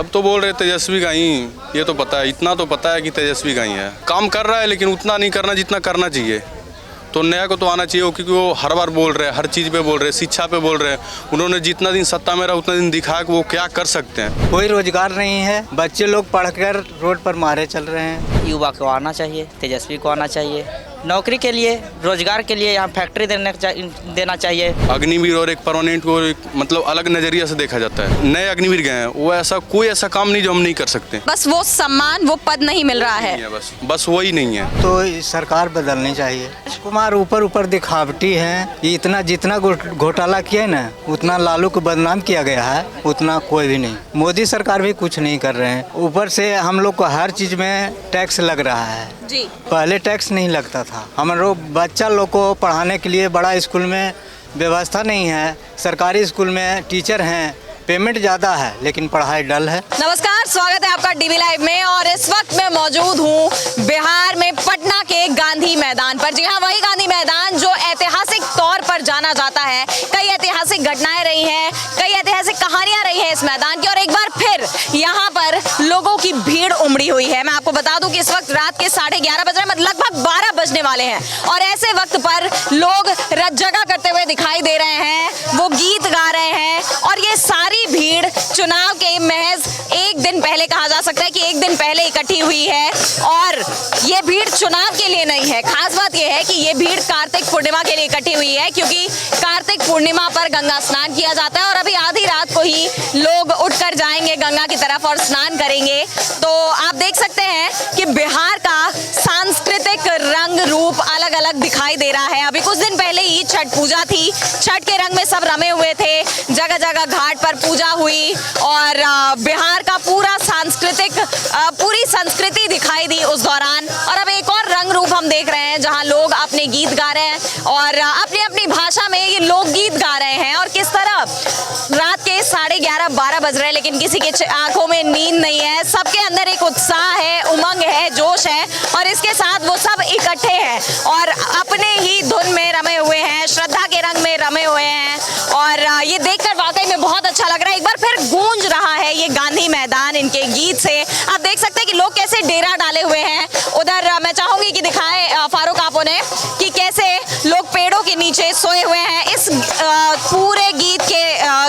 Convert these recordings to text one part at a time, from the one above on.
सब तो बोल रहे तेजस्वी का ही, ये तो पता है, इतना तो पता है कि तेजस्वी का ही है। काम कर रहा है लेकिन उतना नहीं करना जितना करना चाहिए। तो नया को तो आना चाहिए, क्योंकि वो हर बार बोल रहे हैं, हर चीज़ पे बोल रहे हैं, शिक्षा पे बोल रहे हैं। उन्होंने जितना दिन सत्ता में रहा उतना दिन दिखाया कि वो क्या कर सकते हैं। कोई रोजगार नहीं है, बच्चे लोग पढ़कर रोड पर मारे चल रहे हैं। युवा को आना चाहिए, तेजस्वी को आना चाहिए, नौकरी के लिए, रोजगार के लिए यहाँ फैक्ट्री देना चाहिए। अग्निवीर और एक परमानेंट को मतलब अलग नजरिया से देखा जाता है। नए अग्निवीर गए हैं, वो ऐसा कोई ऐसा काम नहीं जो हम नहीं कर सकते। बस वो सम्मान, वो पद नहीं मिल रहा है। बस वही नहीं है। तो सरकार बदलनी चाहिए। कुमार ऊपर दिखावटी हैं। ये इतना जितना घोटाला किया है ना, उतना लालू को बदनाम किया गया है, उतना कोई भी नहीं। मोदी सरकार भी कुछ नहीं कर रहे हैं। ऊपर से हम लोग को हर चीज में टैक्स लग रहा है जी। पहले टैक्स नहीं लगता था। हम लोग बच्चा लोग को पढ़ाने के लिए बड़ा स्कूल में व्यवस्था नहीं है। सरकारी स्कूल में टीचर हैं, पेमेंट ज़्यादा है लेकिन पढ़ाई डल है। नमस्कार, स्वागत है आपका डीबी लाइव में। और इस वक्त मैं मौजूद हूँ बिहार में पटना के गांधी मैदान पर। जी हाँ, वही गांधी मैदान जो ऐतिहासिक तौर पर जाना जाता है। कई ऐतिहासिक घटनाएं रही हैं, कई ऐतिहासिक कहानियां रही हैं इस मैदान की। और एक बार फिर यहाँ पर लोगों की भीड़ उमड़ी हुई है। मैं आपको बता दूं कि इस वक्त रात के 11:30 बज रहे हैं, मतलब लगभग 12 बजने वाले हैं। और ऐसे वक्त पर लोग रत जगह करते हुए दिखाई दे रहे हैं, वो गीत गा रहे हैं। और ये सारी भीड़ चुनाव के महज एक दिन पहले, कहा जा सकता है कि एक दिन पहले इकट्ठी हुई है। और ये भीड़ चुनाव के लिए नहीं है। खास बात यह है कि ये भीड़ कार्तिक पूर्णिमा के लिए इकट्ठी हुई है, क्योंकि कार्तिक पूर्णिमा पर गंगा स्नान किया जाता है। और अभी आधी रात को ही लोग उठकर जाएंगे गंगा की तरफ और स्नान करेंगे। तो आप देख सकते हैं कि बिहार का सांस्कृतिक रंग रूप अलग अलग दिखाई दे रहा है। अभी कुछ दिन पहले ही छठ पूजा थी, छठ के रंग में सब रमे हुए थे, जगह जगह घाट पर पूजा हुई और बिहार का पूरा सांस्कृतिक पूरी संस्कृति दिखाई दी उस दौरान। और अब एक और रंग रूप हम देख रहे हैं जहां लोग अपने गीत गा रहे हैं और अपनी अपनी भाषा में ये लोक गीत गा रहे हैं। और किस तरह रात के 11:30-12 बज रहे हैं, लेकिन किसी के आंखों में नींद नहीं है। सबके अंदर एक उत्साह है, उमंग है, जोश है। और इसके साथ वो सब इकट्ठे हैं और अपने ही धुन में रमे हुए हैं, श्रद्धा के रंग में रमे हुए हैं। और ये देखकर वाकई में बहुत अच्छा लग रहा है। एक बार फिर गूंज रहा है ये गांधी मैदान इनके गीत से। आप देख सकते हैं कि लोग कैसे डेरा डाले हुए हैं। उधर मैं चाहूंगी कि दिखाएं फारूक आपो ने कि कैसे लोग पेड़ों के नीचे सोए हुए हैं। इस पूरे गीत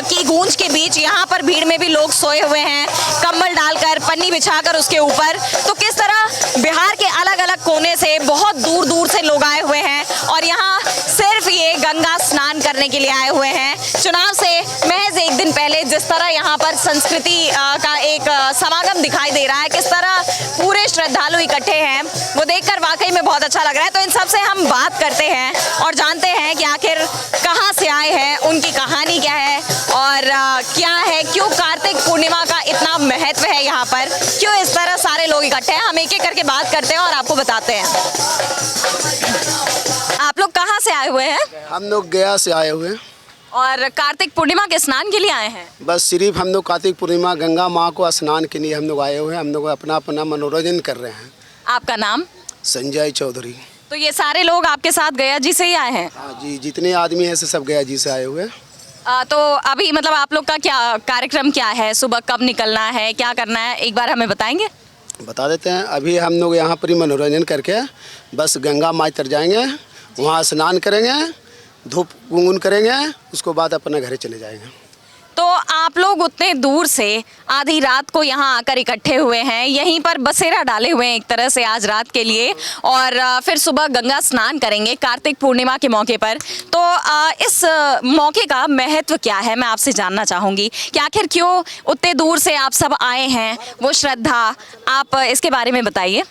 की गूंज के बीच यहाँ पर भीड़ में भी लोग सोए हुए हैं, कंबल डालकर, पन्नी बिछाकर उसके ऊपर। तो किस तरह बिहार के अलग अलग कोने से, बहुत दूर दूर से लोग आए हुए हैं और यहाँ सिर्फ ये गंगा स्नान करने के लिए आए हुए हैं। चुनाव से महज एक दिन पहले जिस तरह यहाँ पर संस्कृति का एक समागम दिखाई दे रहा है, किस तरह पूरे श्रद्धालु इकट्ठे हैं, वो देखकर वाकई में बहुत अच्छा लग रहा है। तो इन सब से हम बात करते हैं और जानते हैं कि आखिर कहाँ से आए हैं, उनकी कहानी क्या है और क्या है, क्यों कार्तिक पूर्णिमा का इतना महत्व है यहाँ पर, क्यों इस तरह सारे लोग इकट्ठे हैं। हम एक एक करके बात करते हैं और आपको बताते हैं। आप लोग कहाँ से आए हुए हैं? हम लोग गया से आए हुए हैं। और कार्तिक पूर्णिमा के स्नान के लिए आए हैं? बस सिर्फ हम लोग कार्तिक पूर्णिमा गंगा माँ को स्नान के लिए हम लोग आए हुए हैं। हम लोग अपना अपना मनोरंजन कर रहे हैं। आपका नाम? संजय चौधरी। तो ये सारे लोग आपके साथ गया जी से ही आए हैं? हाँ जी, जितने आदमी हैं सब गया जी से आए हुए हैं। तो अभी मतलब आप लोग का क्या कार्यक्रम क्या है, सुबह कब निकलना है, क्या करना है, एक बार हमें बताएंगे? बता देते हैं। अभी हम लोग यहाँ पर ही मनोरंजन करके बस गंगा माँ तर जाएंगे, वहाँ स्नान करेंगे, धूप गुनगुन करेंगे, उसको बाद अपने घर चले जाएंगे। तो आप लोग उतने दूर से आधी रात को यहाँ आकर इकट्ठे हुए हैं, यहीं पर बसेरा डाले हुए हैं एक तरह से आज रात के लिए, और फिर सुबह गंगा स्नान करेंगे कार्तिक पूर्णिमा के मौके पर। तो इस मौके का महत्व क्या है, मैं आपसे जानना चाहूँगी कि आखिर क्यों उतने दूर से आप सब आए हैं, वो श्रद्धा, आप इसके बारे में बताइए।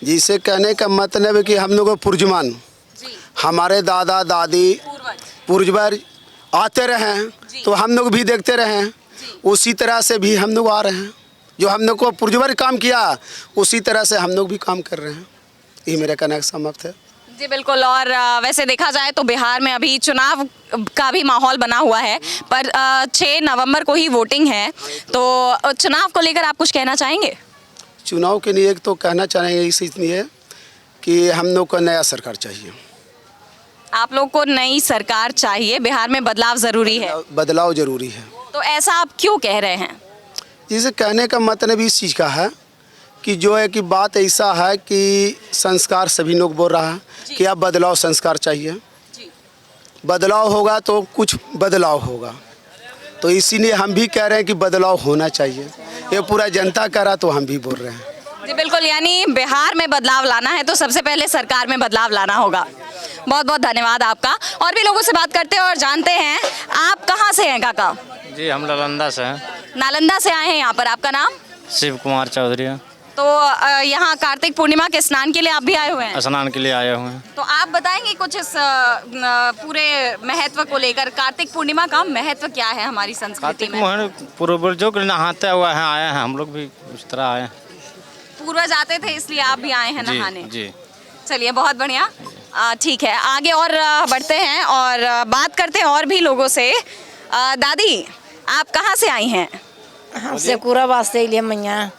जिसे कहने का मतलब है कि हम लोग पुरजमान, हमारे दादा दादी पूर्वज आते रहे, तो हम लोग भी देखते रहे, उसी तरह से भी हम लोग आ रहे हैं। जो हम लोग को पूर्वज काम किया उसी तरह से हम लोग भी काम कर रहे हैं। ये मेरा कहना समाप्त है। जी बिल्कुल। और वैसे देखा जाए तो बिहार में अभी चुनाव का भी माहौल बना हुआ है, पर 6 नवंबर को ही वोटिंग है। तो चुनाव को लेकर आप कुछ कहना चाहेंगे? चुनाव के लिए तो कहना चाहेंगे इसलिए कि हम लोग को नया सरकार चाहिए। आप लोग को नई सरकार चाहिए, बिहार में बदलाव ज़रूरी है? बदलाव जरूरी है। तो ऐसा आप क्यों कह रहे हैं? जिसे कहने का मतलब इस चीज़ का है कि जो है कि बात ऐसा है कि संस्कार सभी लोग बोल रहा है कि अब बदलाव संस्कार चाहिए, बदलाव होगा तो कुछ बदलाव होगा, तो इसीलिए हम भी कह रहे हैं कि बदलाव होना चाहिए। ये पूरा जनता कह रहा तो हम भी बोल रहे हैं। जी बिल्कुल, यानी बिहार में बदलाव लाना है तो सबसे पहले सरकार में बदलाव लाना होगा। बहुत बहुत धन्यवाद आपका। और भी लोगों से बात करते हैं और जानते हैं, आप कहाँ से हैं काका? जी हम नालंदा से हैं। नालंदा से आए हैं यहाँ पर, आपका नाम? शिव कुमार चौधरी हैं। तो यहाँ कार्तिक पूर्णिमा के स्नान के लिए आप भी आए हुए हैं? स्नान के लिए आए हुए हैं। तो आप बताएंगे कुछ इस पूरे महत्व को लेकर, कार्तिक पूर्णिमा का महत्व क्या है हमारी संस्कृति में? पूर्वजों के नहाते हुए हैं, आए हैं, हम लोग भी उस तरह आए हैं। पूर्वज आते थे इसलिए आप भी आए हैं नहाने? जी। चलिए बहुत बढ़िया, ठीक है, आगे और बढ़ते हैं और बात करते हैं और भी लोगों से। दादी, आप कहाँ से आई हैं? हम शेखुराबाद से लिए मैया।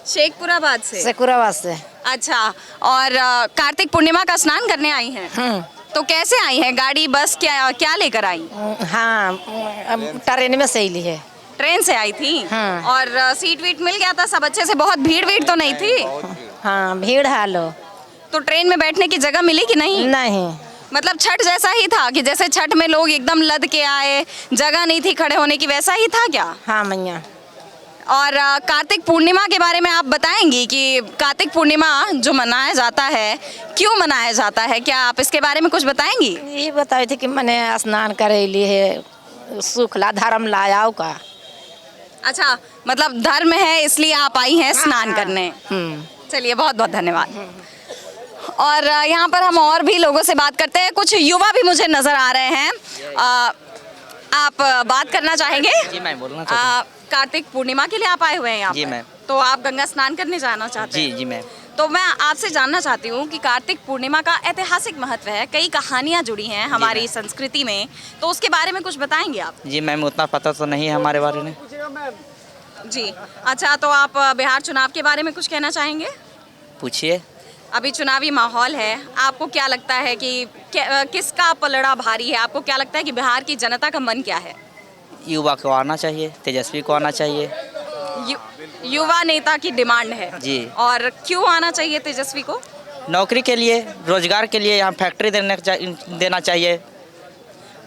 शेखपुराबाद से? शेखुराबाद से। अच्छा, और कार्तिक पूर्णिमा का स्नान करने आई हैं? तो कैसे आई हैं? गाड़ी, बस, क्या क्या लेकर आई? हाँ, अब ट्रेन में से ली है। ट्रेन से आई थी? हाँ। और सीट वीट मिल गया था सब अच्छे से? बहुत भीड़ तो नहीं थी? हाँ, भीड़ हालो। तो ट्रेन में बैठने की जगह मिली कि नहीं? नहीं। मतलब छठ जैसा ही था कि जैसे छठ में लोग एकदम लद के आए, जगह नहीं थी खड़े होने की, वैसा ही था क्या? हाँ मैया। और कार्तिक पूर्णिमा के बारे में आप बताएंगी कि कार्तिक पूर्णिमा जो मनाया जाता है, क्यों मनाया जाता है? क्या आप इसके बारे में कुछ बताएंगी? ये बताई थी कि मैंने स्नान करे लिए सुखला धर्म लाया का। अच्छा, मतलब धर्म है इसलिए आप आई हैं स्नान करने। चलिए बहुत बहुत धन्यवाद। और यहाँ पर हम और भी लोगों से बात करते हैं, कुछ युवा भी मुझे नजर आ रहे हैं। आप बात करना चाहेंगे? जी मैं बोलना चाहता हूँ। कार्तिक पूर्णिमा के लिए आप आए हुए हैं यहाँ जी पर? मैम। तो आप गंगा स्नान करने जाना चाहते हैं? जी मैम। तो मैं आपसे जानना चाहती हूँ कि कार्तिक पूर्णिमा का ऐतिहासिक महत्व है, कई कहानियाँ जुड़ी हैं हमारी संस्कृति में, तो उसके बारे में कुछ बताएंगे आप? जी मैम, उतना पता तो नहीं है हमारे बारे में। जी अच्छा, तो आप बिहार चुनाव के बारे में कुछ कहना चाहेंगे? पूछिए। अभी चुनावी माहौल है, आपको क्या लगता है कि किसका पलड़ा भारी है? आपको क्या लगता है कि बिहार की जनता का मन क्या है? युवा को आना चाहिए, तेजस्वी को आना चाहिए। युवा नेता की डिमांड है जी। और क्यों आना चाहिए तेजस्वी को? नौकरी के लिए, रोजगार के लिए, यहाँ फैक्ट्री देना चाहिए।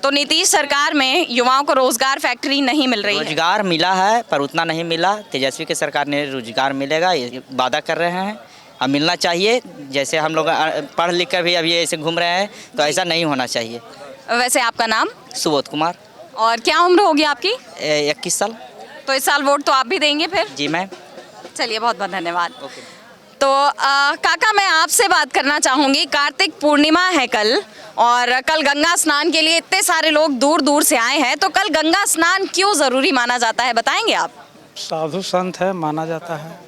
तो नीतीश सरकार में युवाओं को रोजगार, फैक्ट्री नहीं मिल रही है? रोजगार मिला है पर उतना नहीं मिला। तेजस्वी की सरकार ने रोजगार मिलेगा ये वादा कर रहे हैं, अब मिलना चाहिए। जैसे हम लोग पढ़ लिख कर भी अभी ऐसे घूम रहे हैं, तो ऐसा नहीं होना चाहिए। वैसे आपका नाम? सुबोध कुमार। और क्या उम्र होगी आपकी? 21 साल। तो इस साल वोट तो आप भी देंगे फिर? जी मैम। चलिए बहुत बहुत धन्यवाद। तो काका, मैं आपसे बात करना चाहूँगी, कार्तिक पूर्णिमा है कल, और कल गंगा स्नान के लिए इतने सारे लोग दूर दूर से आए हैं, तो कल गंगा स्नान क्यों ज़रूरी माना जाता है, बताएंगे आप? साधु संत है, माना जाता है।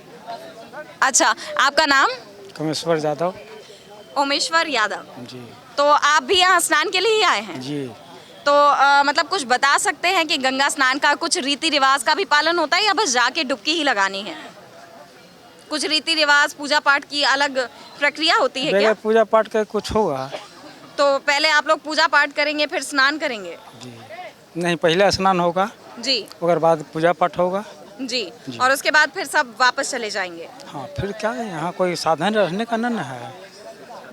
अच्छा, आपका नाम? कमेश्वर यादव। ओमेश्वर यादव जी। तो आप भी यहाँ स्नान के लिए ही आए हैं? जी। तो मतलब कुछ बता सकते हैं कि गंगा स्नान का कुछ रीति रिवाज का भी पालन होता है या बस जाके डुबकी ही लगानी है? कुछ रीति रिवाज, पूजा पाठ की अलग प्रक्रिया होती है क्या? पूजा पाठ का कुछ होगा तो पहले आप लोग पूजा पाठ करेंगे फिर स्नान करेंगे? जी। नहीं, पहले स्नान होगा जी, उसके बाद पूजा पाठ होगा। जी और उसके बाद फिर सब वापस चले जाएंगे? हाँ, फिर क्या है, यहाँ कोई साधन रहने का न है।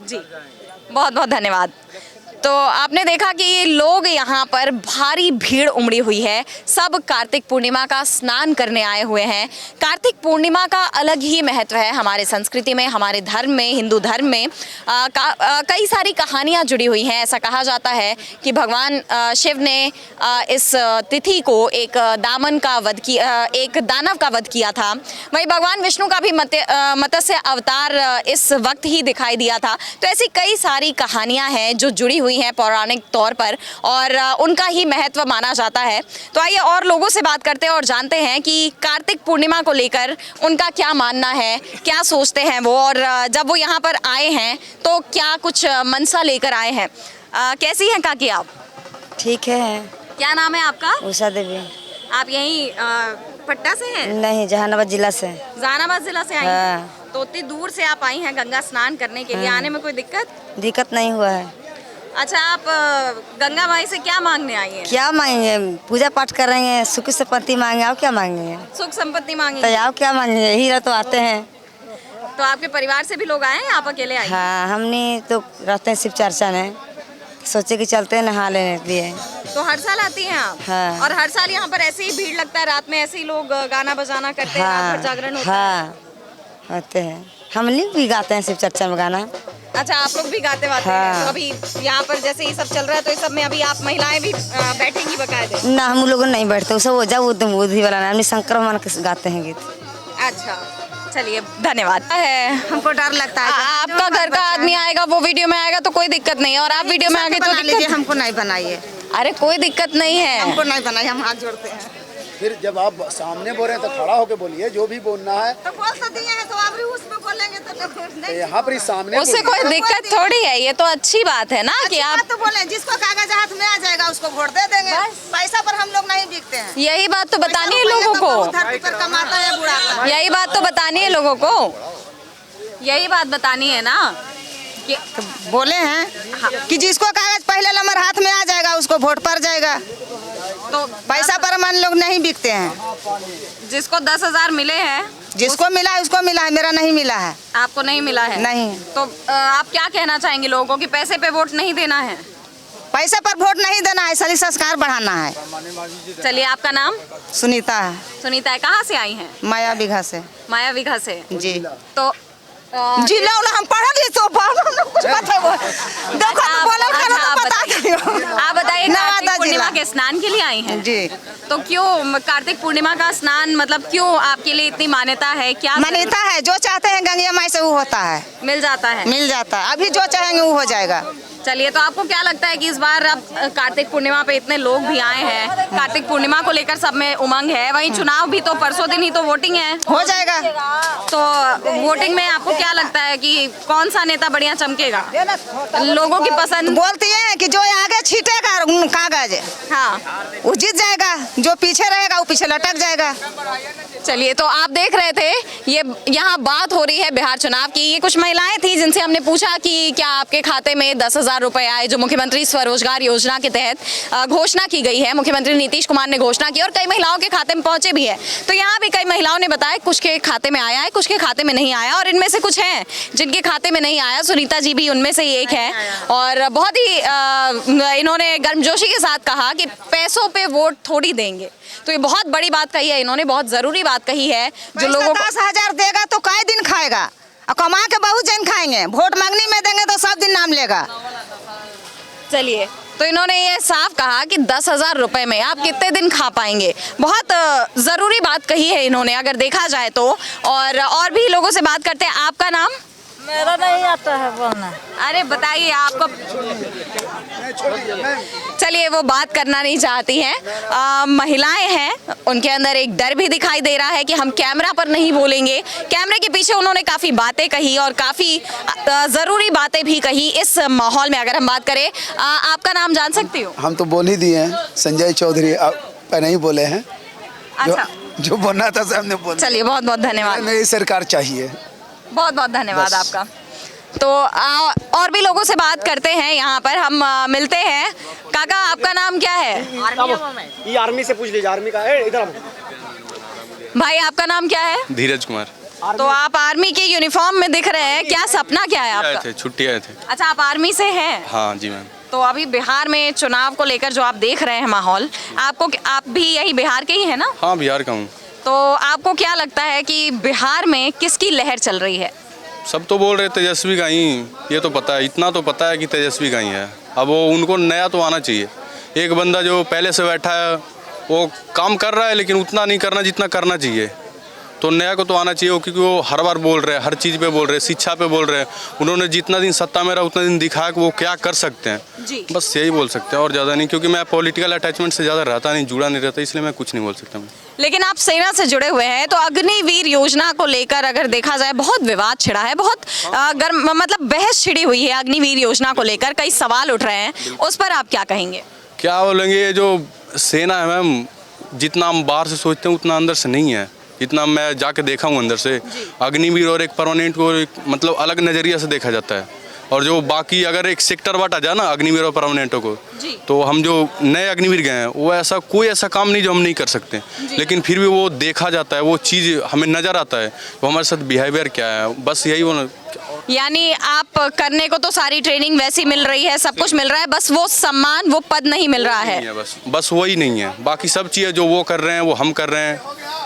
जी, बहुत बहुत धन्यवाद। तो आपने देखा कि लोग यहाँ पर भारी भीड़ उमड़ी हुई है, सब कार्तिक पूर्णिमा का स्नान करने आए हुए हैं। कार्तिक पूर्णिमा का अलग ही महत्व है हमारे संस्कृति में, हमारे धर्म में, हिंदू धर्म में कई सारी कहानियाँ जुड़ी हुई हैं। ऐसा कहा जाता है कि भगवान शिव ने इस तिथि को एक दानव का वध किया था। वहीं भगवान विष्णु का भी मत्स्य अवतार इस वक्त ही दिखाई दिया था। तो ऐसी कई सारी कहानियाँ हैं जो जुड़ी हुई हैं पौराणिक तौर पर, और उनका ही महत्व माना जाता है। तो आइए और लोगों से बात करते हैं और जानते हैं कि कार्तिक पूर्णिमा को लेकर उनका क्या मानना है, क्या सोचते हैं वो, और जब वो यहाँ पर आए हैं तो क्या कुछ मनसा लेकर आए हैं। कैसी हैं काकी आप? ठीक है। क्या नाम है आपका? उषा देवी। आप यहीं पटना से हैं? नहीं, जहानाबाद जिला से। जहानाबाद जिला से आई हाँ। हैं? तो इतनी दूर से आप आई हैं गंगा स्नान करने के लिए, आने में कोई दिक्कत? दिक्कत नहीं हुआ है। अच्छा, आप गंगा माई से क्या मांगने आई हैं? क्या मांगेंगे? पूजा पाठ करेंगे, सुख संपत्ति मांगे, और क्या मांगेंगे? सुख संपत्ति मांगी। तो और क्या मांगेंगे? यही तो आते हैं। तो आपके परिवार से भी लोग आए हैं, आप अकेले आए हैं? हाँ, हमने तो रहते हैं शिव चर्चा में, सोचे कि चलते हैं नहा लेने के लिए। तो हर साल आती हैं आप? हाँ। और हर साल यहाँ पर ऐसे ही भीड़ लगता है, रात में ऐसे ही लोग गाना बजाना करते हैं, रात भर जागरण होता है? हाँ होते हैं, हम लोग भी गाते हैं शिव चर्चा में गाना। अच्छा, आप लोग भी गाते वाते हैं? हाँ। तो अभी यहाँ पर जैसे ये सब चल रहा है, तो इस सब में अभी आप महिलाएं भी बैठेंगी बकायदे? ना, हम लोग नहीं बैठते, वो सब वो जब बुद्धि वाला ना, हम शंकर भगवान के गाते हैं गीत। अच्छा, चलिए धन्यवाद। है हमको डर लगता है। आपका घर का आदमी आएगा, वो वीडियो में आएगा तो कोई दिक्कत नहीं है, और आप वीडियो में आगे तो दिक्कत। हमको नहीं बनाइए। अरे कोई दिक्कत नहीं है। हमको नहीं बनाइए, हम हाथ जोड़ते हैं। फिर जब आप सामने बोल रहे हैं तो खड़ा होके बोलिए, जो भी बोलना है। तो बोल तो दिए हैं, तो आप भी उसमें बोलेंगे तो यहाँ पर सामने उससे कोई दिक्कत थोड़ी है, ये तो अच्छी बात है ना कि आप तो बोले, जिसको कागज हाथ में आ जाएगा उसको वोट दे देंगे। पैसा पर हम लोग नहीं बिकते हैं। यही बात तो बतानी है लोगों को, धरती पर कमाता है बुढ़ा। यही बात तो बतानी है लोगों को, यही बात बतानी है ना कि बोले हैं कि जिसको कागज पहले नंबर हाथ में आ जाएगा उसको वोट पड़ जाएगा। तो पैसा पर हम लोग नहीं बिकते हैं। जिसको 10,000 मिले हैं, जिसको मिला है उसको मिला है, मेरा नहीं मिला है। आपको नहीं मिला है? नहीं। तो आप क्या कहना चाहेंगे लोगों को कि पैसे पे वोट नहीं देना है? पैसा पर वोट नहीं देना है, सही संस्कार बढ़ाना है। चलिए, आपका नाम? सुनीता है। सुनीता है। कहाँ से आई हैं? माया बीघा से। माया विघा से। जी। तो जिला हम पढ़ल तो कुछ पता वो देखो तो बोलल खाना तो बता दियो। आप बताइए, नवादा कार्तिक पूर्णिमा जिला। के स्नान के लिए आई हैं? जी। तो क्यों कार्तिक पूर्णिमा का स्नान, मतलब क्यों आपके लिए इतनी मान्यता है? क्या मान्यता है, जो चाहते हैं गंगा माई से वो होता है, मिल जाता है? मिल जाता है। अभी जो चाहेंगे वो हो जाएगा। चलिए, तो आपको क्या लगता है कि इस बार अब कार्तिक पूर्णिमा पे इतने लोग भी आए हैं, कार्तिक पूर्णिमा को लेकर सब में उमंग है, वहीं चुनाव भी तो परसों दिन ही तो वोटिंग है, हो जाएगा। तो वोटिंग में आपको क्या लगता है कि कौन सा नेता बढ़िया चमकेगा? लोगों की पसंद बोलती है कि जो आगे छीटेगा कागज, हाँ, वो जीत जाएगा, जो पीछे रहेगा वो पीछे लटक जाएगा। चलिए, तो आप देख रहे थे, ये यहाँ बात हो रही है बिहार चुनाव की। ये कुछ महिलाएं थी जिनसे हमने पूछा कि क्या आपके खाते में 10,000 रुपए आए, जो मुख्यमंत्री स्वरोजगार योजना के तहत घोषणा की गई है, मुख्यमंत्री नीतीश कुमार ने घोषणा की, और कई महिलाओं के खाते में पहुंचे भी है। तो यहाँ भी कई महिलाओं ने बताया कुछ के खाते में आया है, कुछ के खाते में नहीं आया, और इनमें से कुछ हैं जिनके खाते में नहीं आया। सुनीता जी भी उनमें से ही एक है, और बहुत ही इन्होंने गर्मजोशी के साथ कहा कि पैसों पे वोट थोड़ी देंगे। तो ये बहुत बड़ी बात कही है इन्होंने, बहुत जरूरी बात कही है, जो लोगों को 10,000 देगा तो कई दिन खाएगा, और कमा के बहुत जन खाएंगे। वोट मांगने में देंगे तो सब दिन नाम लेगा। चलिए, तो इन्होंने ये साफ कहा कि 10,000 रुपए में आप कितने दिन खा पाएंगे। बहुत ज़रूरी बात कही है इन्होंने, अगर देखा जाए तो। और भी लोगों से बात करते हैं। आपका नाम? मेरा नहीं आता है बोलना। अरे बताइए आपको। चलिए, वो बात करना नहीं चाहती हैं। महिलाएं हैं, उनके अंदर एक डर भी दिखाई दे रहा है कि हम कैमरा पर नहीं बोलेंगे। कैमरे के पीछे उन्होंने काफ़ी बातें कही, और काफ़ी ज़रूरी बातें भी कही। इस माहौल में अगर हम बात करें, आपका नाम जान सकती हूँ? हम तो बोल ही दिए हैं, संजय चौधरी पहले ही बोले हैं। अच्छा, जो बोलना था हमने बोल। चलिए, बहुत बहुत धन्यवाद। मेरी सरकार चाहिए। बहुत बहुत धन्यवाद आपका। तो और भी लोगों से बात करते हैं, यहाँ पर हम मिलते हैं। काका, आपका नाम क्या है? ये आर्मी से पूछ लीजिए, आर्मी का है इधर। भाई, आपका नाम क्या है? धीरज कुमार। तो आप आर्मी के यूनिफॉर्म में दिख रहे हैं, क्या सपना क्या है आए आपका? थे, छुट्टी आए थे। अच्छा, आप आर्मी से हैं? हाँ जी मैम। तो अभी बिहार में चुनाव को लेकर जो आप देख रहे हैं माहौल, आप भी यही बिहार के ही है ना? हाँ, बिहार का हूँ। तो आपको क्या लगता है कि बिहार में किसकी लहर चल रही है? सब तो बोल रहे तेजस्वी का ही, ये तो पता है, इतना तो पता है कि तेजस्वी का ही है। अब वो उनको नया तो आना चाहिए। एक बंदा जो पहले से बैठा है वो काम कर रहा है, लेकिन उतना नहीं करना जितना करना चाहिए। तो नया को तो आना चाहिए, क्योंकि वो हर बार बोल रहे हैं, हर चीज़ पे बोल रहे हैं, शिक्षा पे बोल रहे हैं। उन्होंने जितना दिन सत्ता में रहा उतना दिन दिखाया कि वो क्या कर सकते हैं जी। बस यही बोल सकते हैं, और ज़्यादा नहीं, क्योंकि मैं पॉलिटिकल अटैचमेंट से ज़्यादा रहता नहीं, जुड़ा नहीं रहता, इसलिए मैं कुछ नहीं बोल सकता। मैं लेकिन आप सेना से जुड़े हुए हैं, तो अग्निवीर योजना को लेकर अगर देखा जाए, बहुत विवाद छिड़ा है, बहुत मतलब बहस छिड़ी हुई है अग्निवीर योजना को लेकर, कई सवाल उठ रहे हैं, उस पर आप क्या कहेंगे? क्या बोलेंगे, ये जो सेना है मैम, जितना हम बाहर से सोचते हैं उतना अंदर से नहीं है। जितना मैं जाके देखा हूँ अंदर से, अग्निवीर और एक परमानेंट को मतलब अलग नज़रिया से देखा जाता है। और जो बाकी अगर एक सेक्टर बांटा जाए ना अग्निवीर और परमानेंटों को, तो हम जो नए अग्निवीर गए हैं वो ऐसा कोई ऐसा काम नहीं जो हम नहीं कर सकते, लेकिन फिर भी वो देखा जाता है, वो चीज़ हमें नज़र आता है वो हमारे साथ बिहेवियर क्या है, बस यही वो। यानी आप करने को तो सारी ट्रेनिंग वैसी मिल रही है, सब कुछ मिल रहा है, बस वो सम्मान, वो पद नहीं मिल रहा है। बस वही नहीं है, बाकी सब चीज़ें जो वो कर रहे हैं वो हम कर रहे हैं,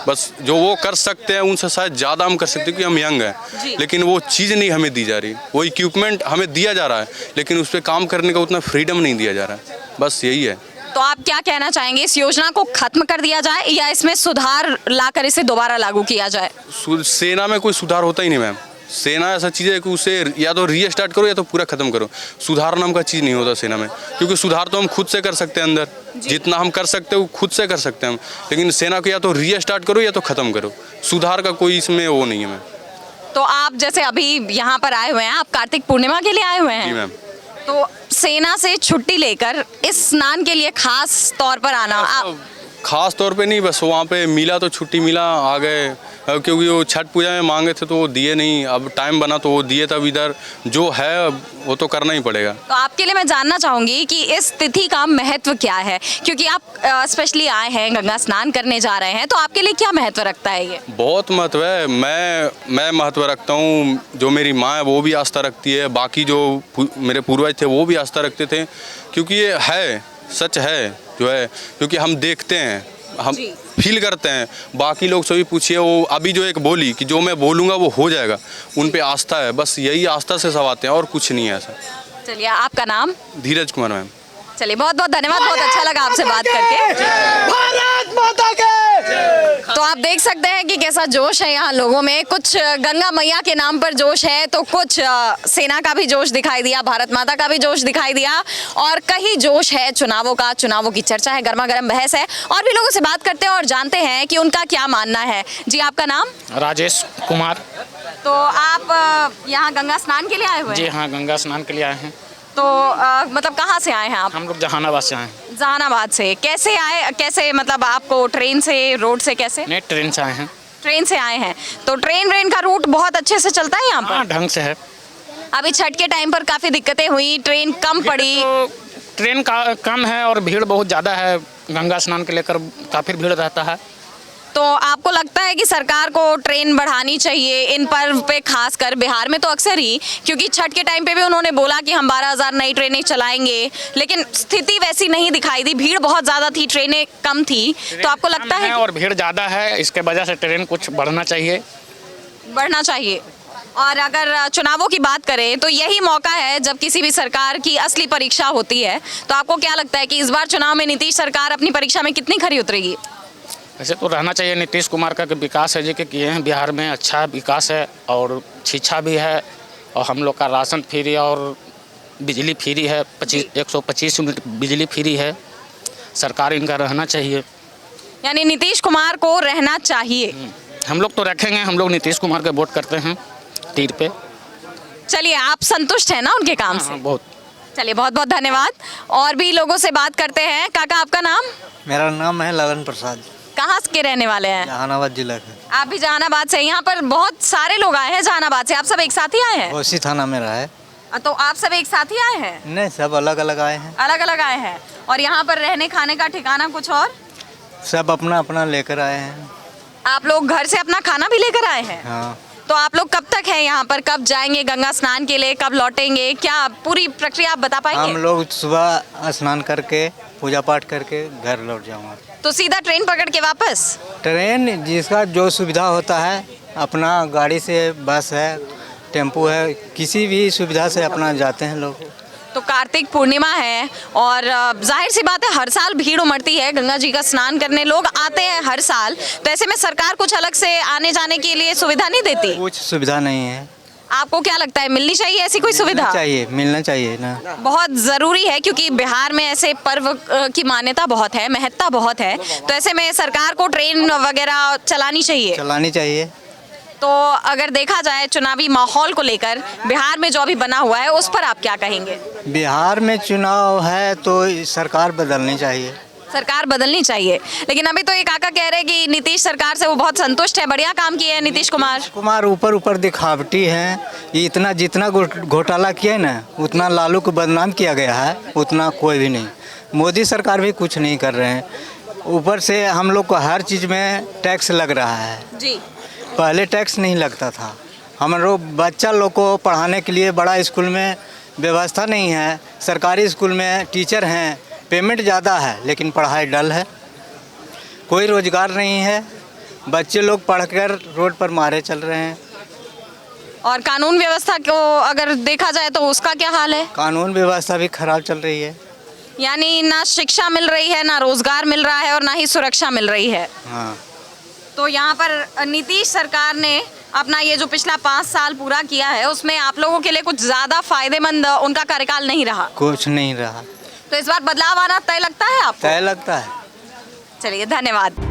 बस जो वो कर सकते हैं उनसे शायद ज़्यादा हम कर सकते हैं क्योंकि हम यंग हैं, लेकिन वो चीज़ नहीं हमें दी जा रही। वो इक्विपमेंट हमें दिया जा रहा है लेकिन उस पर काम करने का उतना फ्रीडम नहीं दिया जा रहा है, बस यही है। तो आप क्या कहना चाहेंगे, इस योजना को खत्म कर दिया जाए या इसमें सुधार लाकर इसे दोबारा लागू किया जाए? सेना में कोई सुधार होता ही नहीं मैम। सेना ऐसा चीज़ है कि उसे या तो रीस्टार्ट करो या तो पूरा ख़त्म करो। सुधार नाम का चीज़ नहीं होता सेना में, क्योंकि सुधार तो हम खुद से कर सकते हैं, अंदर जितना हम कर सकते हैं वो खुद से कर सकते हैं हम, लेकिन सेना को या तो रीस्टार्ट करो या तो ख़त्म करो। सुधार का कोई इसमें वो नहीं है मैम। तो आप जैसे अभी यहाँ पर आए हुए हैं, आप कार्तिक पूर्णिमा के लिए आए हुए हैं? जी मैम। तो सेना से छुट्टी लेकर इस स्नान के लिए खास तौर पर आना, आप खास तौर पे नहीं, बस वहाँ पे मिला तो छुट्टी मिला, आ गए, क्योंकि वो छठ पूजा में मांगे थे तो वो दिए नहीं, अब टाइम बना तो वो दिए, तब इधर जो है वो तो करना ही पड़ेगा। तो आपके लिए मैं जानना चाहूँगी कि इस तिथि का महत्व क्या है, क्योंकि आप स्पेशली आए हैं, गंगा स्नान करने जा रहे हैं, तो आपके लिए क्या महत्व रखता है ये? बहुत महत्व है। मैं महत्व रखता हूँ, जो मेरी माँ है वो भी आस्था रखती है, बाकी जो मेरे पूर्वज थे वो भी आस्था रखते थे, क्योंकि ये है, सच है जो है, क्योंकि हम देखते हैं, हम फील करते हैं। बाकी लोग से भी पूछिए, वो अभी जो एक बोली कि जो मैं बोलूँगा वो हो जाएगा, उन पे आस्था है, बस यही आस्था से सब आते हैं और कुछ नहीं है ऐसा। चलिए, आपका नाम? धीरज कुमार मैम। चलिए, बहुत बहुत धन्यवाद, बहुत अच्छा लगा आपसे बात करके। भारत माता के। तो आप देख सकते हैं कि कैसा जोश है यहाँ लोगों में, कुछ गंगा मैया के नाम पर जोश है, तो कुछ सेना का भी जोश दिखाई दिया, भारत माता का भी जोश दिखाई दिया, और कहीं जोश है चुनावों का, चुनावों की चर्चा है, गर्मा गर्म बहस है, और भी लोगों से बात करते हैं और जानते हैं कि उनका क्या मानना है। जी, आपका नाम? राजेश कुमार। तो आप यहाँ गंगा स्नान के लिए आए हुए जी हैं? हाँ, गंगा स्नान के लिए आए हैं। तो मतलब कहाँ से आए हैं आप? हम लोग जहानाबाद से आए हैं। जहानाबाद से कैसे आए, कैसे मतलब आपको ट्रेन से, रोड से, कैसे? नहीं, ट्रेन से आए हैं। ट्रेन से आए हैं, तो ट्रेन का रूट बहुत अच्छे से चलता है यहाँ पर? हाँ, ढंग से है। अभी छठ के टाइम पर काफ़ी दिक्कतें हुई, ट्रेन कम पड़ी। तो ट्रेन का कम है और भीड़ बहुत ज़्यादा है, गंगा स्नान के लेकर काफ़ी भीड़ रहता है। तो आपको लगता है कि सरकार को ट्रेन बढ़ानी चाहिए इन पर्व पे, खास कर बिहार में तो अक्सर ही, क्योंकि छठ के टाइम पे भी उन्होंने बोला कि हम 12,000 नई ट्रेनें चलाएंगे, लेकिन स्थिति वैसी नहीं दिखाई दी, भीड़ बहुत ज़्यादा थी, ट्रेनें कम थी। तो आपको लगता है और भीड़ ज़्यादा है, इसके वजह से ट्रेन कुछ बढ़ना चाहिए? बढ़ना चाहिए। और अगर चुनावों की बात करें तो यही मौका है जब किसी भी सरकार की असली परीक्षा होती है, तो आपको क्या लगता है कि इस बार चुनाव में नीतीश सरकार अपनी परीक्षा में कितनी खरी उतरेगी? ऐसे तो रहना चाहिए। नीतीश कुमार का विकास है जी के किए हैं बिहार में, अच्छा विकास है और शिक्षा भी है, और हम लोग का राशन फ्री और बिजली फ्री है, 125 यूनिट बिजली फ्री है। सरकार इनका रहना चाहिए। यानी नीतीश कुमार को रहना चाहिए। हम लोग तो रखेंगे, हम लोग नीतीश कुमार के वोट करते हैं तीर पे। चलिए, आप संतुष्ट हैं ना उनके काम से? बहुत। चलिए, बहुत बहुत धन्यवाद। और भी लोगों से बात करते हैं। काका, आपका नाम? मेरा नाम है लगन प्रसाद। कहाँ के रहने वाले हैं? जहानाबाद जिला के। आप भी जहानाबाद से? यहाँ पर बहुत सारे लोग आए हैं जहानाबाद से, आप सब एक साथ ही आए हैं? उसी थाना में रहा है। तो आप सब एक साथ ही आए हैं? नहीं, सब अलग अलग आए हैं। अलग अलग आए हैं। और यहाँ पर रहने खाने का ठिकाना कुछ और? सब अपना अपना लेकर आए हैं। आप लोग घर से अपना खाना भी लेकर आए हैं? हाँ। तो आप लोग कब तक हैं यहाँ पर, कब जाएंगे गंगा स्नान के लिए, कब लौटेंगे, क्या पूरी प्रक्रिया आप बता पाएंगे? हम लोग सुबह स्नान करके पूजा पाठ करके घर लौट जाऊँगा। तो सीधा ट्रेन पकड़ के वापस? ट्रेन जिसका जो सुविधा होता है, अपना गाड़ी से, बस है, टेम्पू है, किसी भी सुविधा से अपना जाते हैं लोग। तो कार्तिक पूर्णिमा है और जाहिर सी बात है हर साल भीड़ उमड़ती है, गंगा जी का स्नान करने लोग आते हैं हर साल, तो ऐसे में सरकार कुछ अलग से आने जाने के लिए सुविधा नहीं देती? कुछ सुविधा नहीं है। आपको क्या लगता है, मिलनी चाहिए ऐसी कोई सुविधा? मिलना चाहिए ना, बहुत ज़रूरी है, क्योंकि बिहार में ऐसे पर्व की मान्यता बहुत है, महत्ता बहुत है, तो ऐसे में सरकार को ट्रेन वगैरह चलानी चाहिए। तो अगर देखा जाए चुनावी माहौल को लेकर बिहार में जो अभी बना हुआ है, उस पर आप क्या कहेंगे? बिहार में चुनाव है तो सरकार बदलनी चाहिए। सरकार बदलनी चाहिए, लेकिन अभी तो ये काका कह रहे हैं कि नीतीश सरकार से वो बहुत संतुष्ट है, बढ़िया काम किए हैं नीतीश कुमार। कुमार ऊपर ऊपर दिखावटी हैं। ये इतना जितना घोटाला किया है ना, उतना लालू को बदनाम किया गया है, उतना कोई भी नहीं। मोदी सरकार भी कुछ नहीं कर रहे हैं। ऊपर से हम लोग को हर चीज़ में टैक्स लग रहा है जी। पहले टैक्स नहीं लगता था। हम लोग बच्चा लोग को पढ़ाने के लिए बड़ा स्कूल में व्यवस्था नहीं है। सरकारी स्कूल में टीचर हैं, पेमेंट ज़्यादा है लेकिन पढ़ाई डल है, कोई रोज़गार नहीं है। बच्चे लोग पढ़कर रोड पर मारे चल रहे हैं। और कानून व्यवस्था को अगर देखा जाए तो उसका क्या हाल है? कानून व्यवस्था भी खराब चल रही है। यानी ना शिक्षा मिल रही है, ना रोजगार मिल रहा है और ना ही सुरक्षा मिल रही है। हाँ, तो यहाँ पर नीतीश सरकार ने अपना ये जो पिछला 5 साल पूरा किया है, उसमें आप लोगों के लिए कुछ ज़्यादा फायदेमंद उनका कार्यकाल नहीं रहा। कुछ नहीं रहा। तो इस बार बदलाव आना तय लगता है आपको? तय लगता है। चलिए, धन्यवाद।